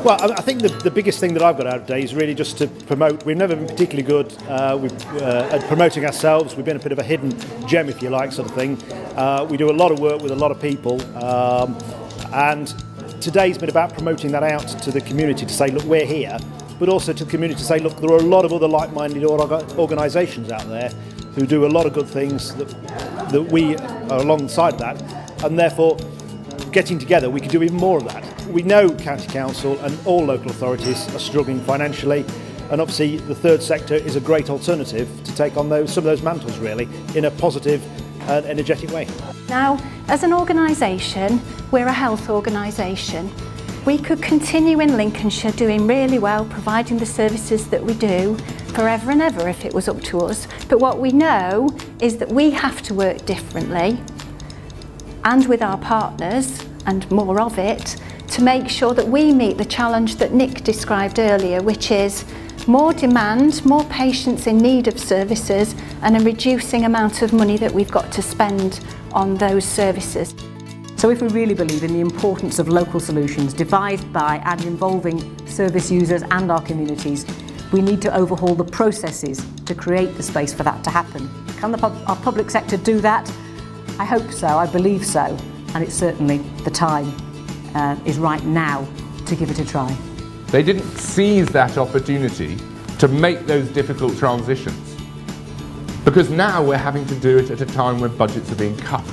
Well, I think the biggest thing that I've got out of today is really just to promote. We've never been particularly good at promoting ourselves. We've been a bit of a hidden gem, if you like, sort of thing. We do a lot of work with a lot of people, and today's been about promoting that out to the community to say, look, we're here, but also to the community to say, look, there are a lot of other like-minded organisations out there who do a lot of good things that we are alongside of that, and therefore getting together we can do even more of that. We know County Council and all local authorities are struggling financially, and obviously the third sector is a great alternative to take on some of those mantles, really, in a positive and energetic way. Now, as an organisation, we're a health organisation. We could continue in Lincolnshire doing really well, providing the services that we do forever and ever if it was up to us. But what we know is that we have to work differently, and with our partners, and more of it, to make sure that we meet the challenge that Nick described earlier, which is more demand, more patients in need of services, and a reducing amount of money that we've got to spend on those services. So if we really believe in the importance of local solutions devised by and involving service users and our communities, we need to overhaul the processes to create the space for that to happen. Can our public sector do that? I hope so, I believe so, and it's certainly the time is right now to give it a try. They didn't seize that opportunity to make those difficult transitions, because now we're having to do it at a time when budgets are being cut.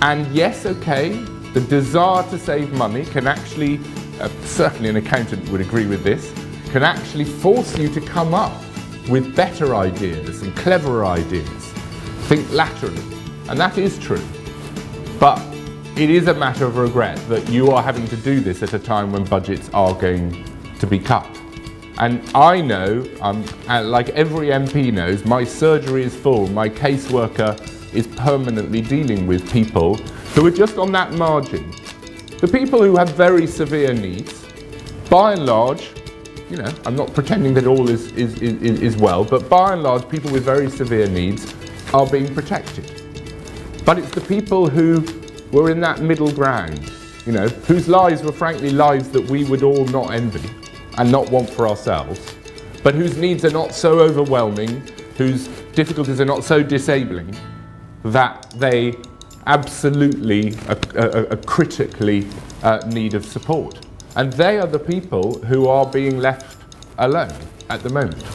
And yes, okay, the desire to save money can actually, certainly an accountant would agree with this, can actually force you to come up with better ideas and cleverer ideas. Think laterally, and that is true. But it is a matter of regret that you are having to do this at a time when budgets are going to be cut. And I know, like every MP knows, my surgery is full, my caseworker is permanently dealing with people who are just on that margin. The people who have very severe needs, by and large, you know, I'm not pretending that all is well, but by and large, people with very severe needs are being protected. But it's the people who were in that middle ground, you know, whose lives were frankly lives that we would all not envy and not want for ourselves, but whose needs are not so overwhelming, whose difficulties are not so disabling, that they absolutely are critically need of support. And they are the people who are being left alone at the moment.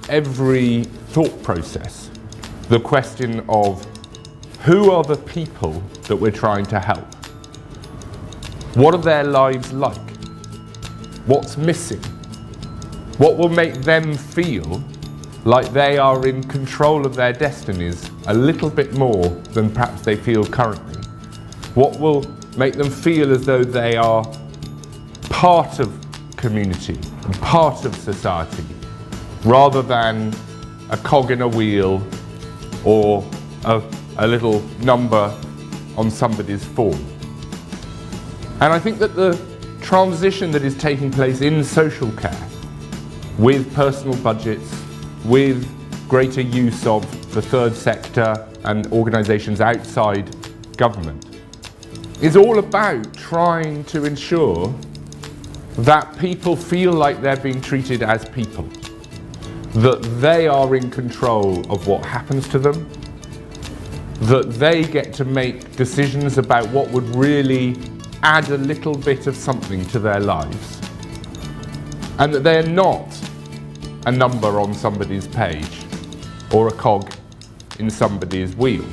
Every thought process, the question of who are the people that we're trying to help? What are their lives like? What's missing? What will make them feel like they are in control of their destinies a little bit more than perhaps they feel currently? What will make them feel as though they are part of community and part of society, rather than a cog in a wheel or a little number on somebody's form? And I think that the transition that is taking place in social care, with personal budgets, with greater use of the third sector and organisations outside government, is all about trying to ensure that people feel like they're being treated as people, that they are in control of what happens to them, that they get to make decisions about what would really add a little bit of something to their lives, and that they're not a number on somebody's page or a cog in somebody's wheel.